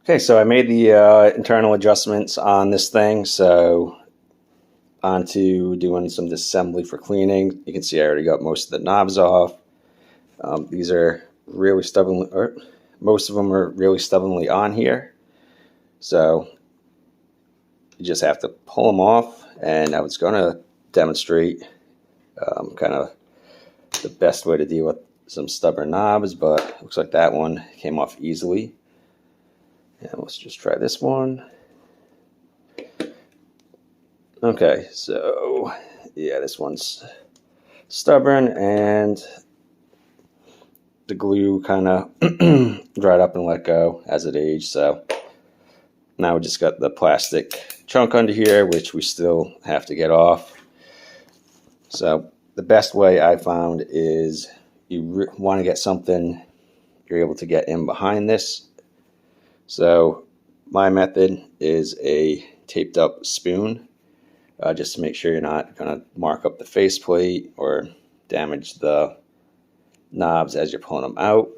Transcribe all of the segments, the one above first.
Okay, so I made the internal adjustments on this thing, so on to doing some disassembly for cleaning. You can see I already got most of the knobs off. These are really stubborn, or most of them are really stubbornly on here, so you just have to pull them off. And I was going to demonstrate kind of the best way to deal with some stubborn knobs, but looks like that one came off easily. And let's just try this one. Okay, so yeah, this one's stubborn, and the glue kind of dried up and let go as it aged. So now we just got the plastic chunk under here, which we still have to get off. So the best way I found is you want to get something you're able to get in behind this. So my method is a taped up spoon, just to make sure you're not going to mark up the faceplate or damage the knobs as you're pulling them out.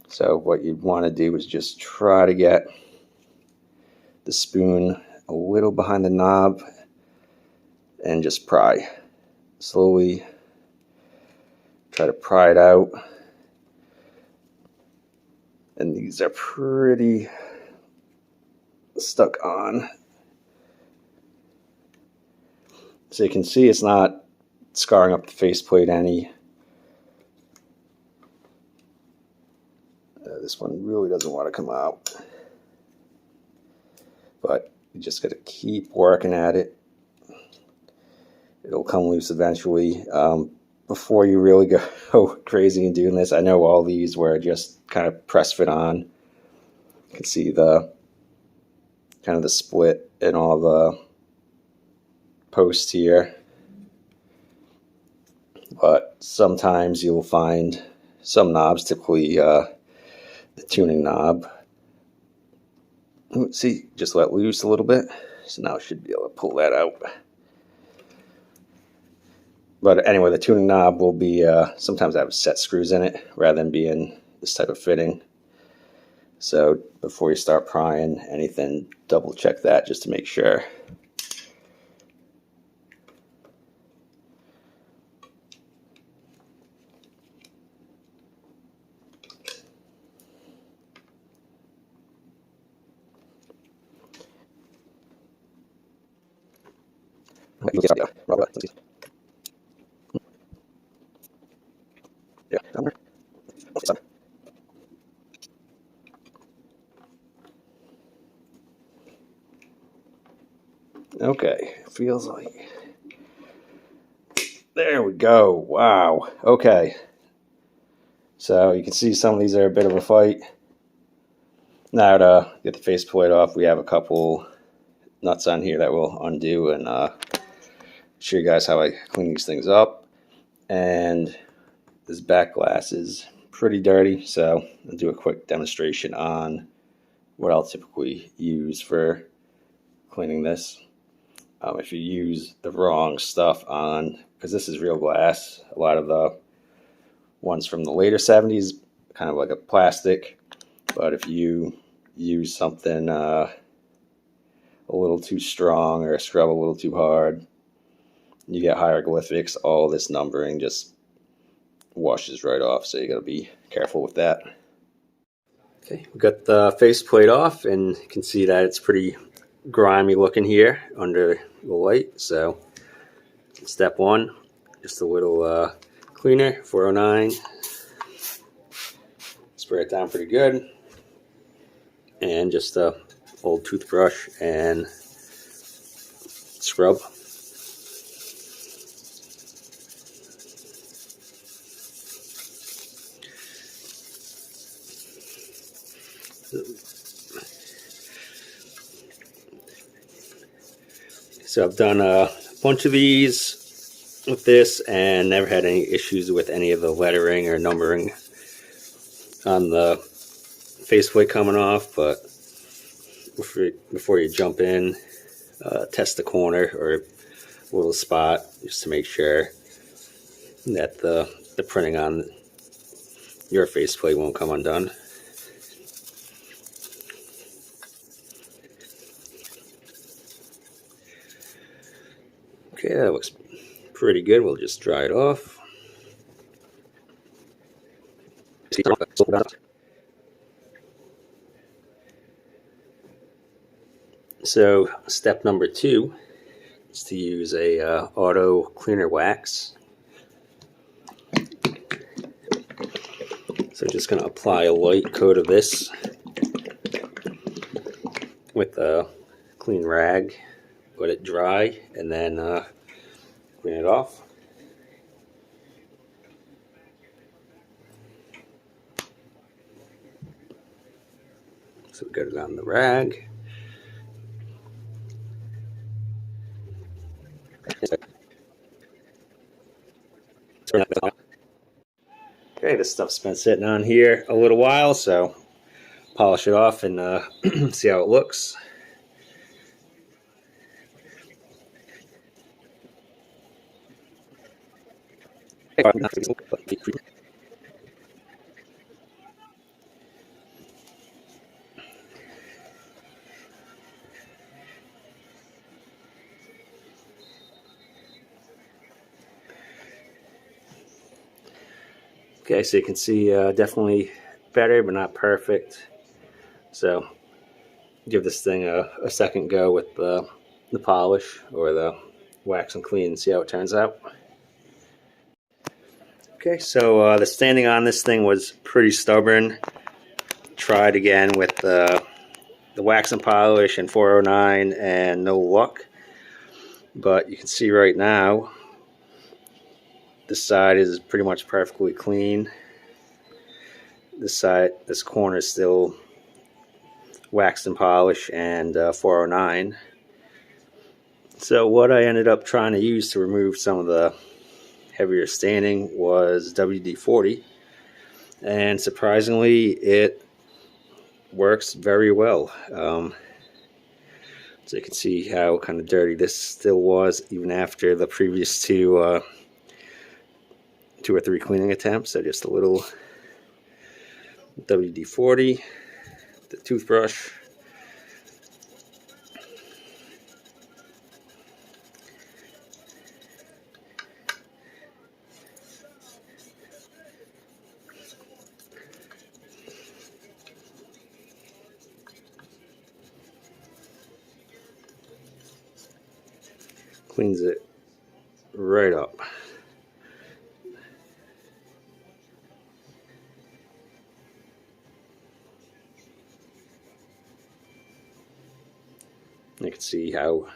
So what you'd want to do is just try to get the spoon a little behind the knob and just pry. Slowly try to pry it out. And these are pretty stuck on. So you can see it's not scarring up the faceplate any. This one really doesn't want to come out. But you just got to keep working at it. It'll come loose eventually. Before you really go crazy in doing this, I know all these were just kind of press fit on. You can see the kind of the split in all the posts here. But sometimes you'll find some knobs, typically the tuning knob, see, just let loose a little bit. So now I should be able to pull that out. But anyway, the tuning knob will be, sometimes I have set screws in it rather than being this type of fitting. So before you start prying anything, double check that just to make sure. Okay, feels like, there we go. Wow. Okay, so you can see some of these are a bit of a fight. Now to get the faceplate off, we have a couple nuts on here that we'll undo and show you guys how I clean these things up. And this back glass is pretty dirty, so I'll do a quick demonstration on what I'll typically use for cleaning this. If you use the wrong stuff on, because this is real glass, a lot of the ones from the later 70s, kind of like a plastic, but if you use something a little too strong or scrub a little too hard, you get hieroglyphics, all this numbering just washes right off, so you got to be careful with that. Okay, we got the faceplate off, and you can see that it's pretty grimy looking here under the light. So step one, just a little cleaner, 409, spray it down pretty good, and just a old toothbrush and scrub. So I've done a bunch of these with this and never had any issues with any of the lettering or numbering on the faceplate coming off. But before you jump in, test the corner or a little spot just to make sure that the printing on your faceplate won't come undone. Okay, that looks pretty good. We'll just dry it off. So step number 2 is to use a auto cleaner wax. So just going to apply a light coat of this with a clean rag, let it dry, and then clean it off. So we got it on the rag. Okay, this stuff's been sitting on here a little while, so polish it off and see how it looks. Okay, so you can see definitely better, but not perfect. So give this thing a second go with the polish or the wax and clean and see how it turns out. Okay, so the standing on this thing was pretty stubborn. Tried again with the wax and polish and 409 and no luck. But you can see right now this side is pretty much perfectly clean. This corner is still waxed and polish and 409. So what I ended up trying to use to remove some of the heavier staining was WD-40, and surprisingly it works very well. So you can see how kind of dirty this still was even after the previous two or 3 cleaning attempts. So just a little WD-40, the toothbrush, cleans it right up. You can see how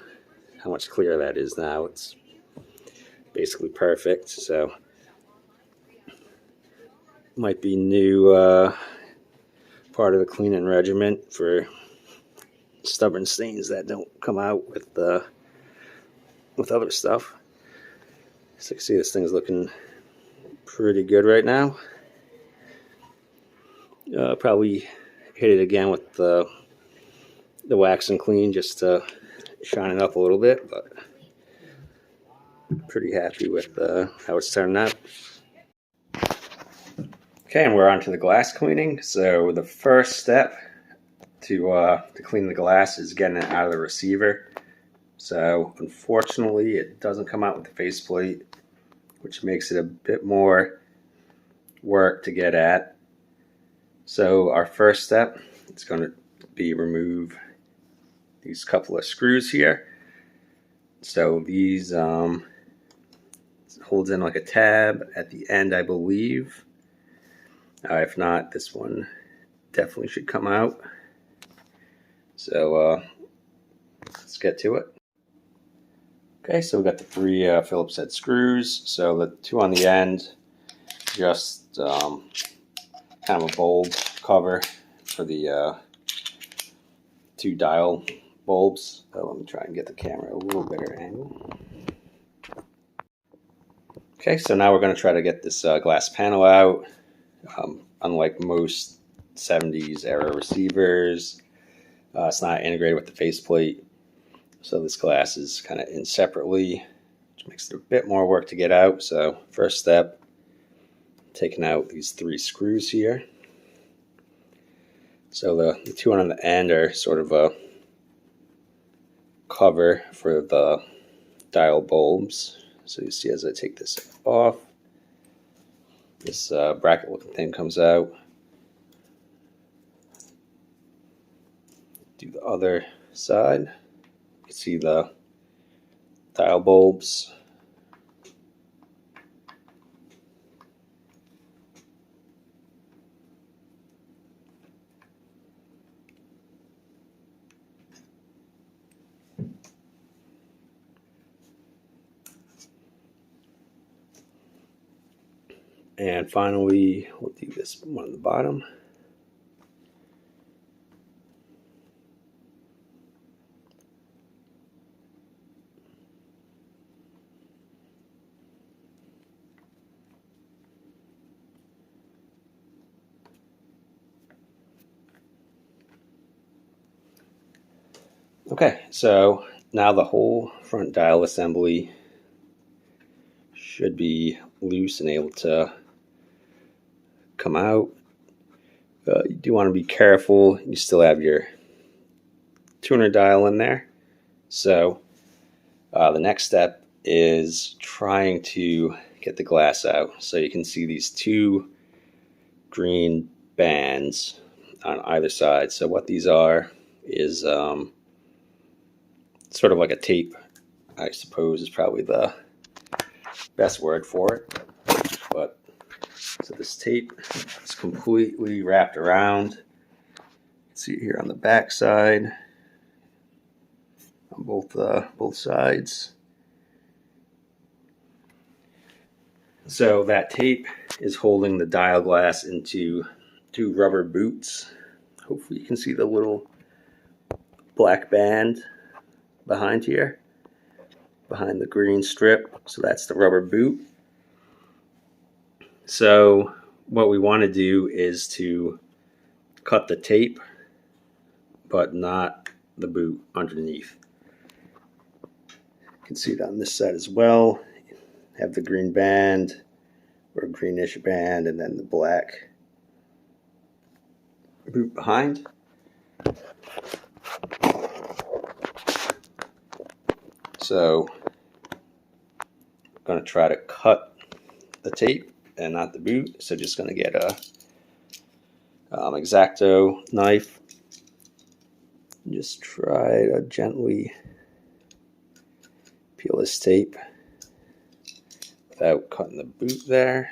much clearer that is now. It's basically perfect. So might be new part of the cleaning regimen for stubborn stains that don't come out with other stuff. So you can see this thing's looking pretty good right now. Probably hit it again with the wax and clean just to shine it up a little bit, but pretty happy with how it's turning out. Okay, and we're on to the glass cleaning. So the first step to clean the glass is getting it out of the receiver. So unfortunately it doesn't come out with the faceplate, which makes it a bit more work to get at. So our first step is going to be remove these couple of screws here. So these holds in like a tab at the end, I believe. If not, this one definitely should come out. So let's get to it. Okay, so we got the 3 Phillips head screws. So the 2 on the end, just kind of a bulb cover for the 2 dial bulbs. So let me try and get the camera a little better angle. Okay, so now we're going to try to get this glass panel out. Unlike most 70s era receivers, it's not integrated with the faceplate. So this glass is kind of in separately, which makes it a bit more work to get out. So first step, taking out these 3 screws here. So the 2 on the end are sort of a cover for the dial bulbs. So you see as I take this off, this bracket looking thing comes out. Do the other side. You can see the dial bulbs. And finally, we'll do this one on the bottom. Okay, so now the whole front dial assembly should be loose and able to come out. You do want to be careful. You still have your tuner dial in there. So the next step is trying to get the glass out. So you can see these two green bands on either side. So what these are is sort of like a tape, I suppose is probably the best word for it. But so this tape is completely wrapped around. You can see it here on the back side, on both sides. So that tape is holding the dial glass into two rubber boots. Hopefully you can see the little black band behind here, behind the green strip. So that's the rubber boot. So what we want to do is to cut the tape, but not the boot underneath. You can see it on this side as well. Have the green band or greenish band, and then the black boot behind. So I'm going to try to cut the tape and not the boot. So just going to get a X-Acto knife. Just try to gently peel this tape without cutting the boot there.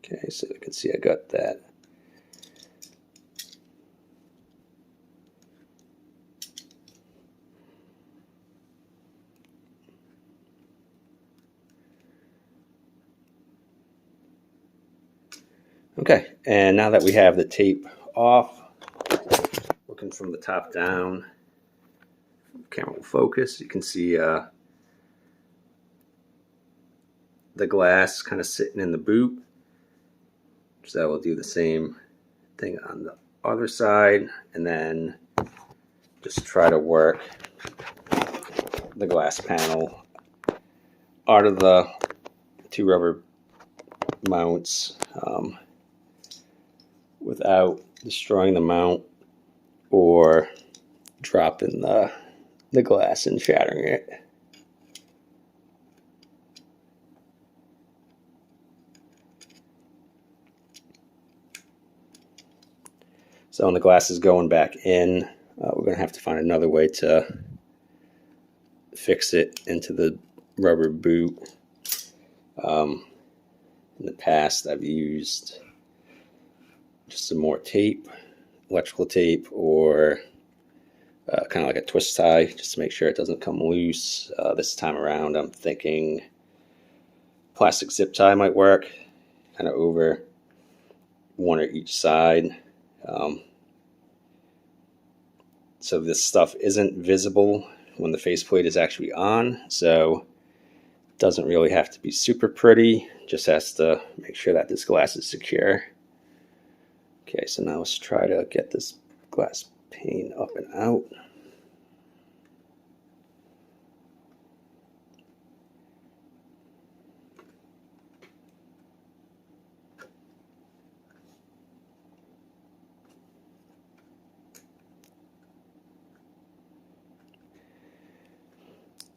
Okay, so you can see I got that. Okay, and now that we have the tape off, looking from the top down, camera will focus, you can see the glass kind of sitting in the boot. So we'll do the same thing on the other side, and then just try to work the glass panel out of the two rubber mounts without destroying the mount or dropping the glass and shattering it. So when the glass is going back in, we're going to have to find another way to fix it into the rubber boot. In the past, I've used just some more tape, electrical tape, or kind of like a twist tie, just to make sure it doesn't come loose. This time around, I'm thinking plastic zip tie might work, kind of over one or each side. So this stuff isn't visible when the faceplate is actually on, so it doesn't really have to be super pretty, just has to make sure that this glass is secure. Okay, so now let's try to get this glass pane up and out.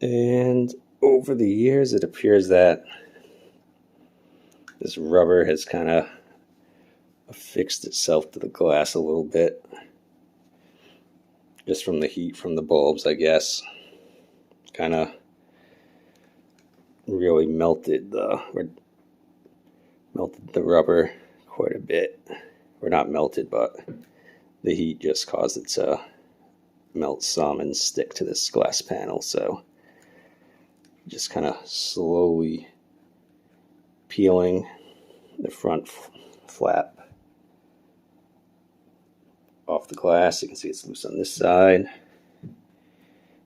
And over the years, it appears that this rubber has kind of affixed itself to the glass a little bit, just from the heat from the bulbs, I guess. Kind of really melted the rubber quite a bit. Or not melted, but the heat just caused it to melt some and stick to this glass panel. So just kind of slowly peeling the front flap off the glass. You can see it's loose on this side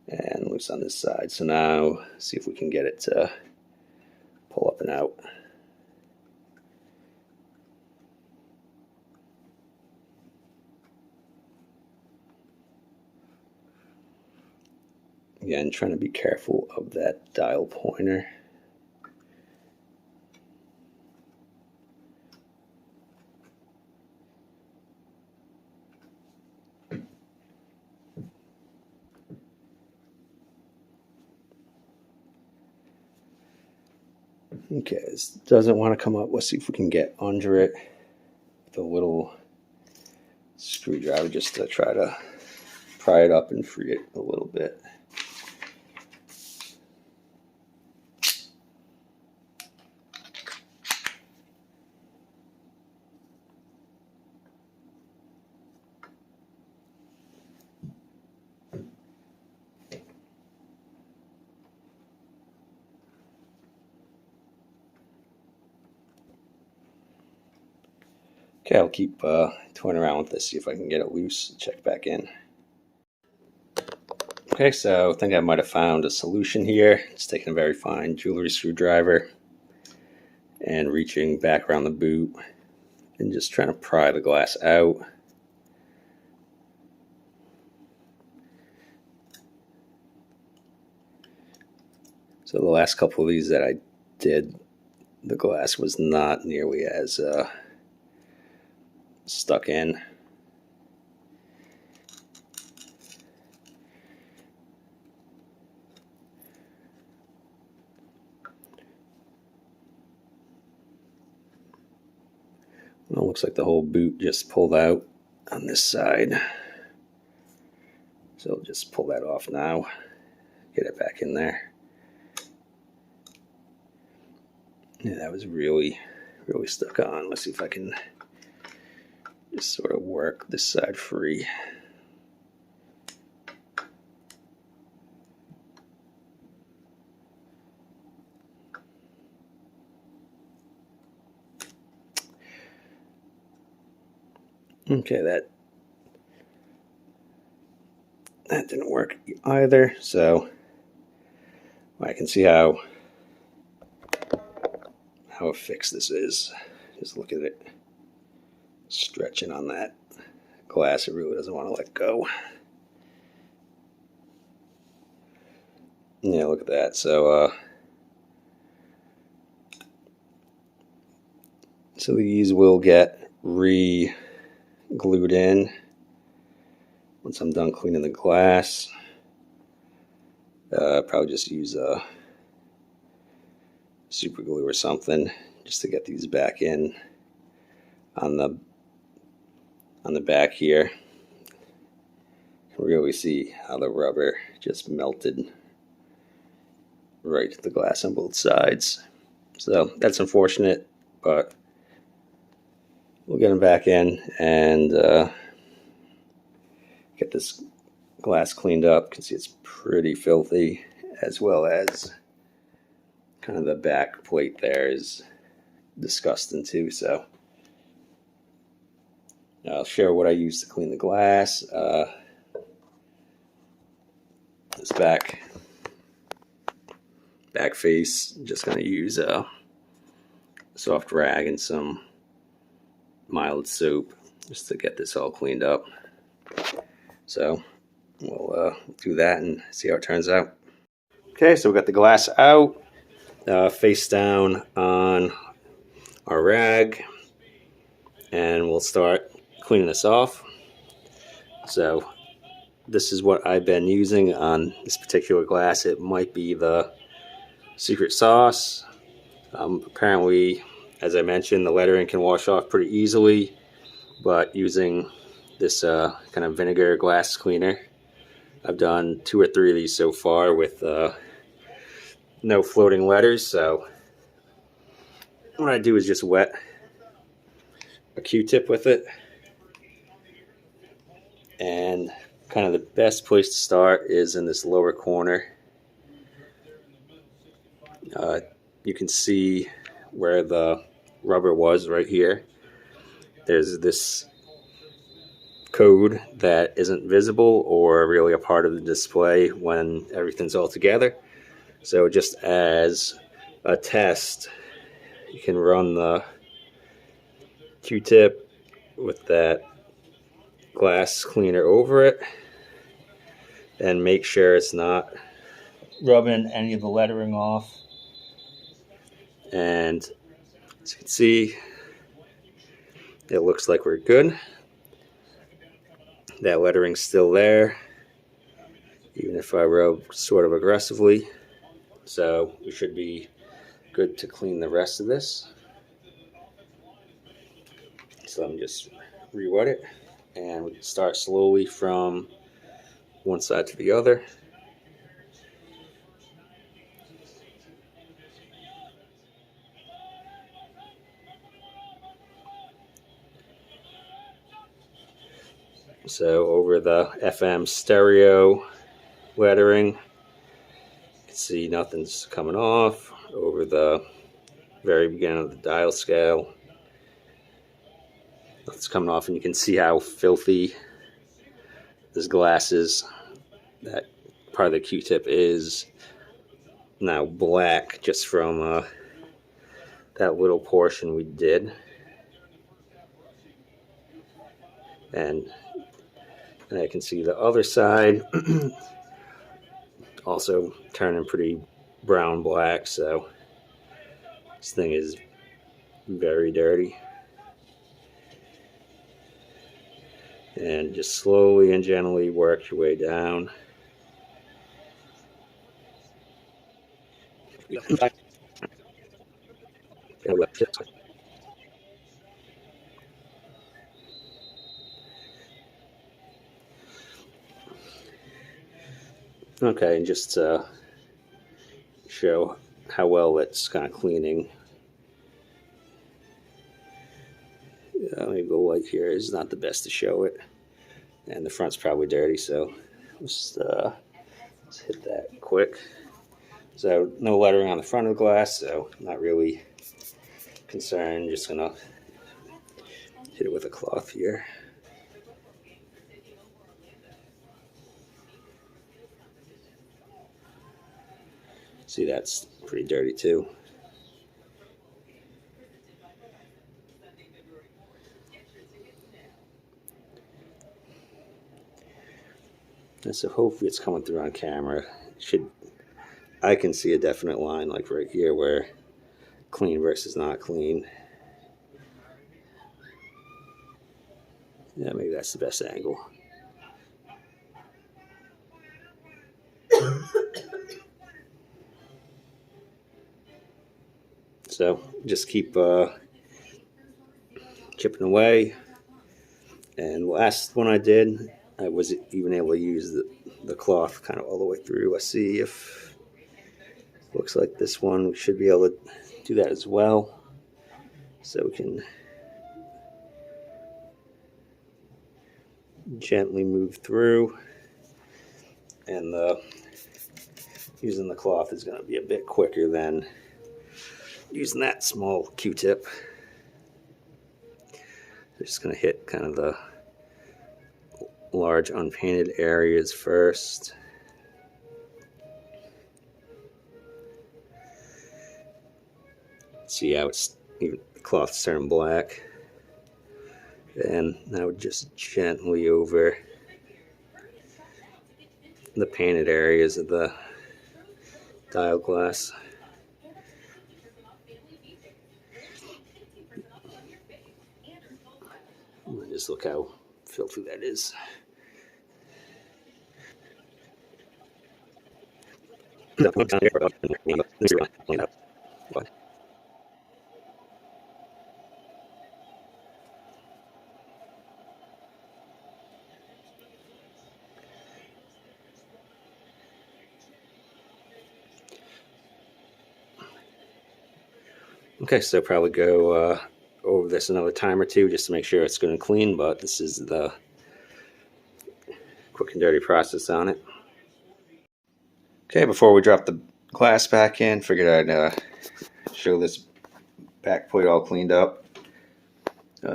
and loose on this side. So now see if we can get it to pull up and out. Again, trying to be careful of that dial pointer. Okay, this doesn't want to come up. Let's see if we can get under it with a little screwdriver just to try to pry it up and free it a little bit. Okay, I'll keep toying around with this, see if I can get it loose, check back in. Okay, so I think I might have found a solution here. It's taking a very fine jewelry screwdriver and reaching back around the boot and just trying to pry the glass out. So the last couple of these that I did, the glass was not nearly as stuck in. Well, it looks like the whole boot just pulled out on this side. So I'll just pull that off now, get it back in there. Yeah, that was really stuck on. Let's see if I can just sort of work this side free. Okay, that didn't work either, so I can see how affixed this is. Just look at it stretching on that glass. It really doesn't want to let go. Yeah, look at that. So so these will get re-glued in once I'm done cleaning the glass. Probably just use a super glue or something just to get these back in on the back here. You can really see how the rubber just melted right to the glass on both sides. So that's unfortunate, but we'll get them back in and get this glass cleaned up. You can see it's pretty filthy, as well as kind of the back plate there is disgusting too. So I'll share what I use to clean the glass. This back face, just going to use a soft rag and some mild soap just to get this all cleaned up. So we'll do that and see how it turns out. Okay, so we got the glass out, face down on our rag, and we'll start cleaning this off. So this is what I've been using on this particular glass. It might be the secret sauce. Apparently, as I mentioned, the lettering can wash off pretty easily, but using this kind of vinegar glass cleaner, I've done 2 or 3 of these so far with no floating letters. So what I do is just wet a Q-tip with it, and kind of the best place to start is in this lower corner. You can see where the rubber was right here. There's this code that isn't visible or really a part of the display when everything's all together. So just as a test, you can run the Q-tip with that glass cleaner over it and make sure it's not rubbing any of the lettering off. And as you can see, it looks like we're good. That lettering's still there, even if I rub sort of aggressively. So we should be good to clean the rest of this. So let me just re-wet it, and we can start slowly from one side to the other. So over the FM stereo lettering, you can see nothing's coming off. Over the very beginning of the dial scale, nothing's coming off, and you can see how filthy this glass is. That part of the Q-tip is now black just from that little portion we did. And I can see the other side also turning pretty brown black, so this thing is very dirty. And just slowly and gently work your way down. Okay, and just show how well it's kind of cleaning. Maybe the light here is not the best to show it, and the front's probably dirty, so let's hit that quick. So no lettering on the front of the glass, so not really concerned. Just gonna hit it with a cloth here. See, that's pretty dirty too. And so hopefully it's coming through on camera. I can see a definite line like right here where clean versus not clean. Yeah, maybe that's the best angle. So just keep chipping away. And last one I did, I was even able to use the cloth kind of all the way through. Let's see if it looks like this one. We should be able to do that as well. So we can gently move through, and using the cloth is going to be a bit quicker than using that small Q-tip. Just going to hit kind of the large unpainted areas first. See how the cloth's turning black. And now just gently over the painted areas of the dial glass. Just look how filthy that is. Okay, so probably go over this another time or two just to make sure it's going to clean, but this is the quick and dirty process on it. Okay, before we drop the glass back in, figured I'd show this back plate all cleaned up.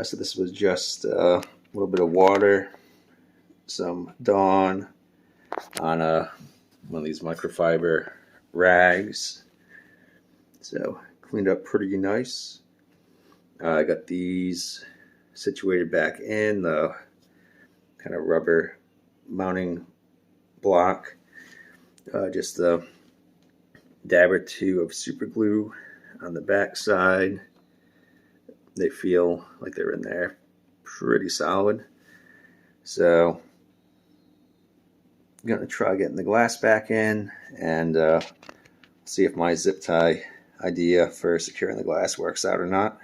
So this was just a little bit of water, some Dawn on one of these microfiber rags. So cleaned up pretty nice. I got these situated back in the kind of rubber mounting block. Just a dab or two of super glue on the back side. They feel like they're in there pretty solid. So I'm gonna try getting the glass back in and see if my zip tie idea for securing the glass works out or not.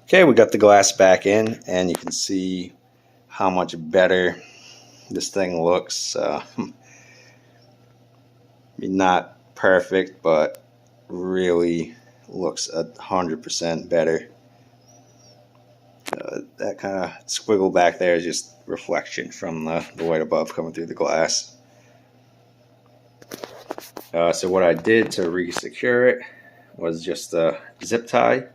Okay, we got the glass back in, and you can see how much better this thing looks. Not perfect, but really looks 100% better. That kind of squiggle back there is just reflection from the white above coming through the glass. So what I did to re-secure it was just a zip tie.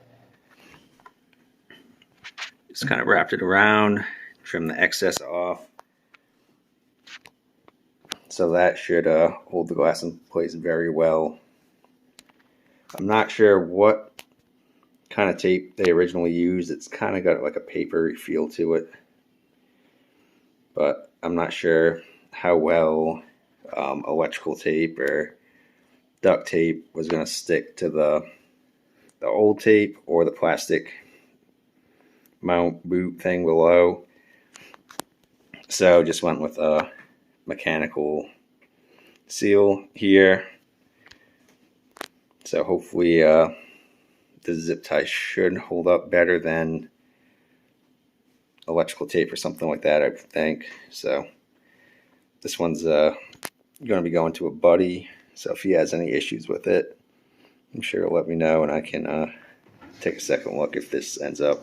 Just kind of wrapped it around, trim the excess off. So that should hold the glass in place very well. I'm not sure what kind of tape they originally used. It's kind of got like a papery feel to it. But I'm not sure how well electrical tape or duct tape was going to stick to the old tape or the plastic mount boot thing below. So just went with a mechanical seal here. So hopefully the zip tie should hold up better than electrical tape or something like that, I think. So this one's going to be going to a buddy. So if he has any issues with it, I'm sure he'll let me know, and I can take a second look if this ends up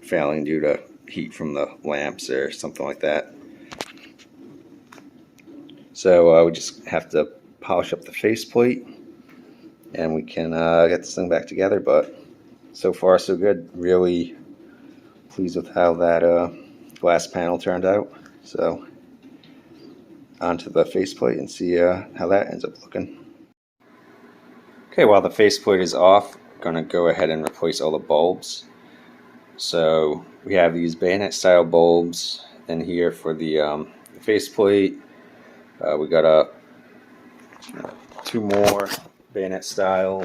failing due to heat from the lamps or something like that. So we just have to polish up the faceplate, and we can get this thing back together. But so far so good. Really pleased with how that glass panel turned out. So onto the faceplate and see how that ends up looking. Okay, while the faceplate is off, I'm going to go ahead and replace all the bulbs. So we have these bayonet style bulbs in here for the faceplate. We got two more bayonet style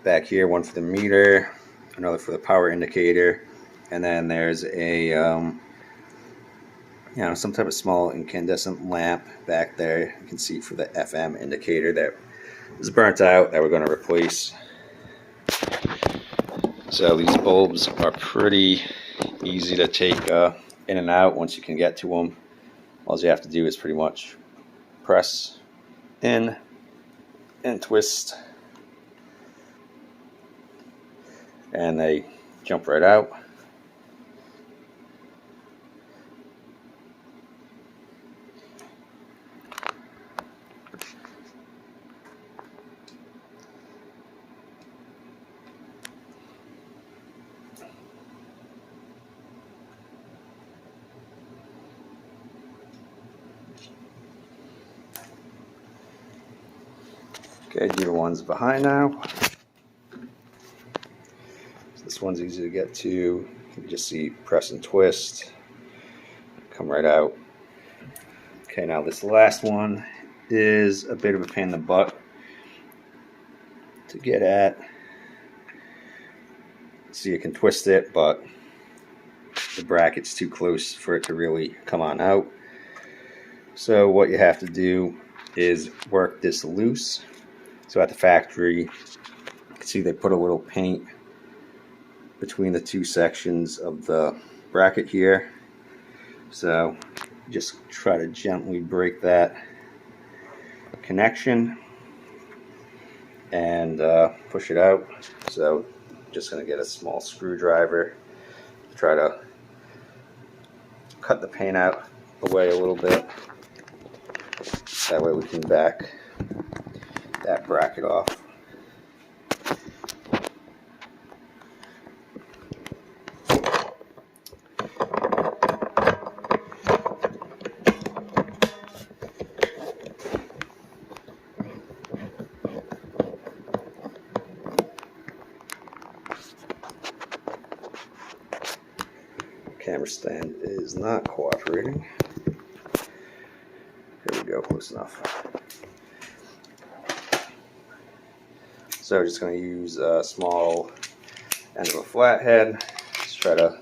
back here, one for the meter, another for the power indicator, and then there's a some type of small incandescent lamp back there. You can see for the FM indicator that is burnt out that we're going to replace. So these bulbs are pretty easy to take in and out once you can get to them. All you have to do is pretty much press in and twist, and they jump right out. Okay, do the ones behind now. So this one's easy to get to. You can just see press and twist, come right out. Okay, now this last one is a bit of a pain in the butt to get at. So you can twist it, but the bracket's too close for it to really come on out. So what you have to do is work this loose. So at the factory, you can see they put a little paint between the two sections of the bracket here. So just try to gently break that connection and push it out. So just going to get a small screwdriver, try to cut the paint out away a little bit. That way we can back that bracket off. Camera stand is not cooperating. There we go, close enough. So just going to use a small end of a flathead. Just try to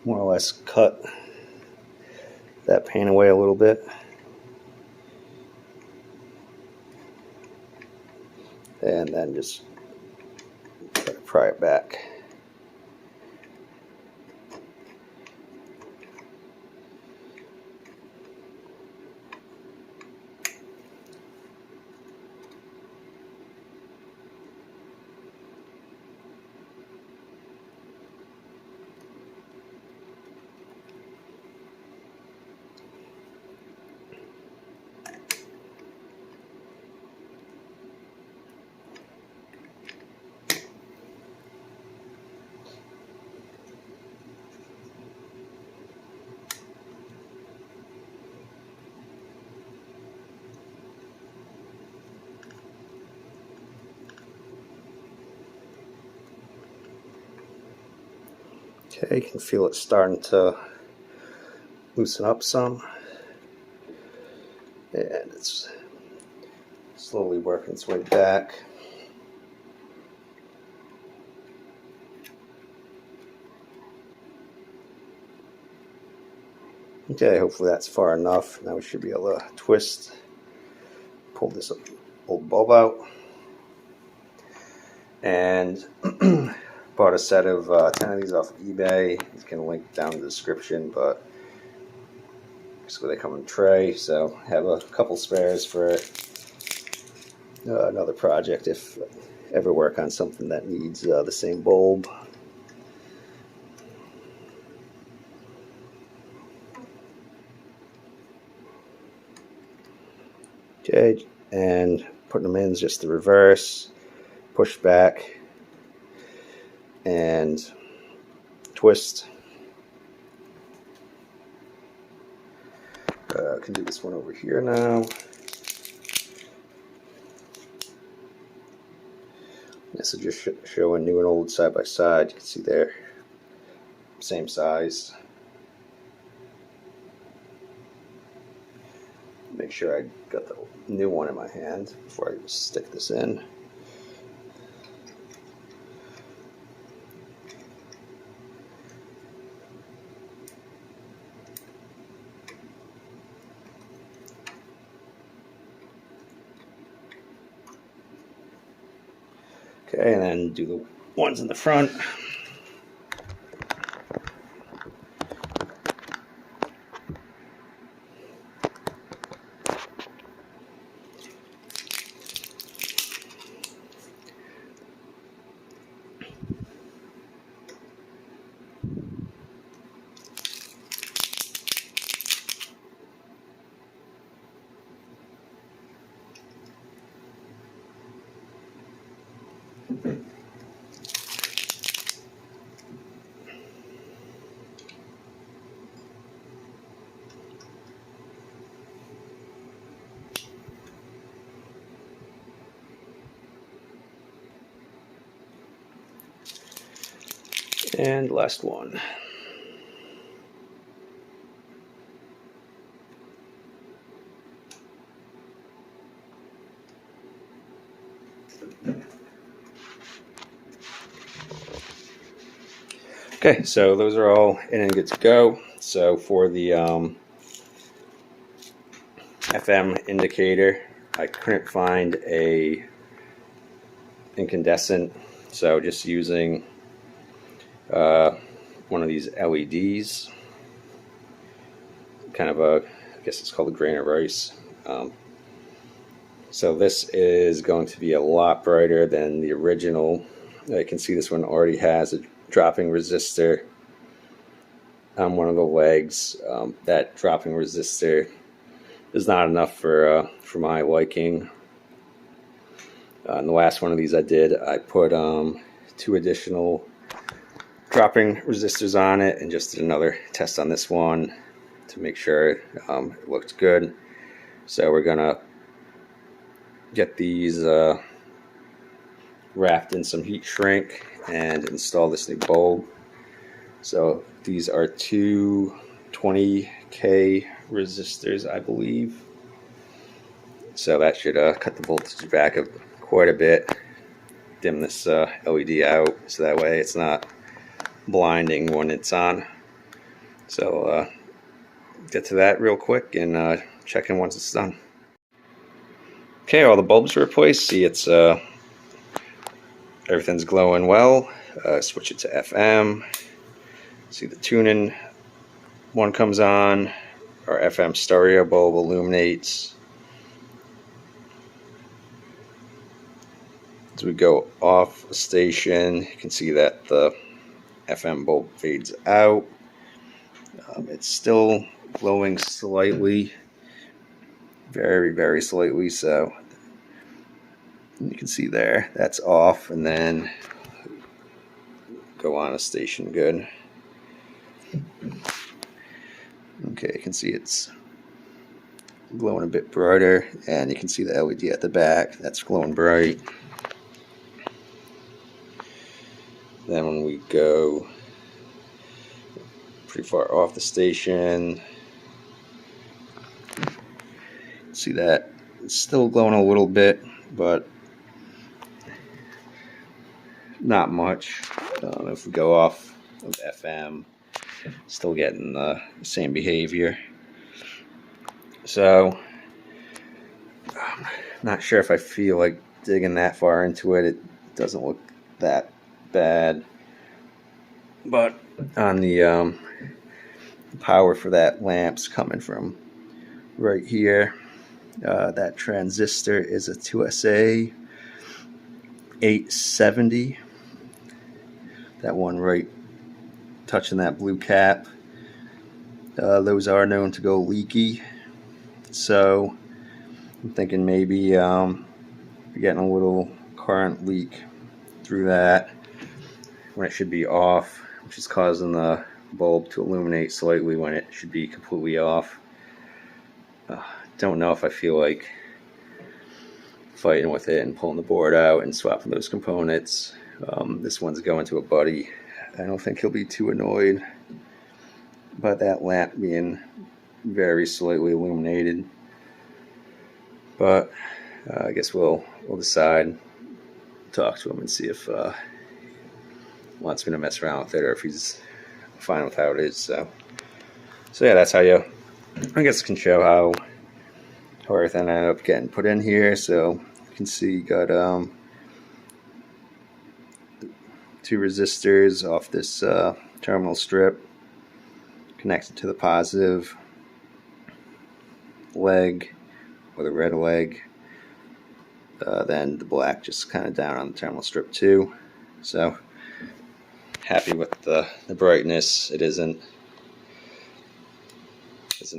more or less cut that paint away a little bit. And then just try to pry it back. Okay, you can feel it starting to loosen up some, and it's slowly working its way back. Okay, hopefully that's far enough. Now we should be able to twist, pull this old bulb out, and bought a set of 10 of these off of eBay. You can link down in the description, but basically they come in a tray, so I have a couple spares for another project if I ever work on something that needs the same bulb. Okay, and putting them in is just the reverse, push back, and twist. I can do this one over here now. This is just showing new and old side by side. You can see they're same size. Make sure I got the new one in my hand before I stick this in. Okay, and then do the ones in the front. And last one. Okay, so those are all in and good to go. So for the FM indicator. I couldn't find a incandescent, so just using one of these LEDs, kind of a, I guess it's called a grain of rice. So this is going to be a lot brighter than the original. I can see this one already has a dropping resistor on one of the legs. That dropping resistor is not enough for my liking. And the last one of these I did, I put 2 additional dropping resistors on it and just did another test on this one to make sure it looked good. So we're gonna get these wrapped in some heat shrink and install this new bulb. So these are 2 20K resistors, I believe. So that should cut the voltage back quite a bit. Dim this LED out so that way it's not blinding when it's on. So get to that real quick and check in once it's done. Okay, all the bulbs are replaced. See, it's everything's glowing well. Switch it to FM. See, the tuning one comes on. Our FM stereo bulb illuminates. As we go off the station, you can see that the FM bulb fades out. It's still glowing slightly, very, very slightly, so you can see there, that's off, and then go on a station good. Okay, you can see it's glowing a bit brighter, and you can see the LED at the back, that's glowing bright. Then when we go pretty far off the station, see that it's still glowing a little bit, but not much. If we go off of FM, still getting the same behavior. So I'm not sure if I feel like digging that far into it. It doesn't look that bad, but on the power for that lamp's coming from right here. That transistor is a 2SA 870. That one right touching that blue cap. Those are known to go leaky, so I'm thinking maybe you're getting a little current leak through that when it should be off, which is causing the bulb to illuminate slightly when it should be completely off. Don't know if I feel like fighting with it and pulling the board out and swapping those components. This one's going to a buddy. I don't think he'll be too annoyed by that lamp being very slightly illuminated, but I guess we'll decide, talk to him and see if he wants me to mess around with it or if he's fine with how it is. So yeah, that's how you, I guess, can show how everything ended up getting put in here. So you can see you got 2 resistors off this terminal strip connected to the positive leg, or the red leg. Then the black just kind of down on the terminal strip too. So happy with the brightness. It isn't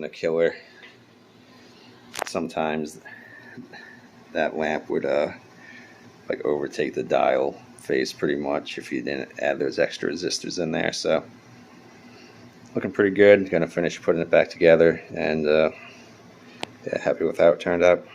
a killer. Sometimes that lamp would like overtake the dial phase pretty much if you didn't add those extra resistors in there. So looking pretty good. Gonna finish putting it back together, and yeah, happy with how it turned out.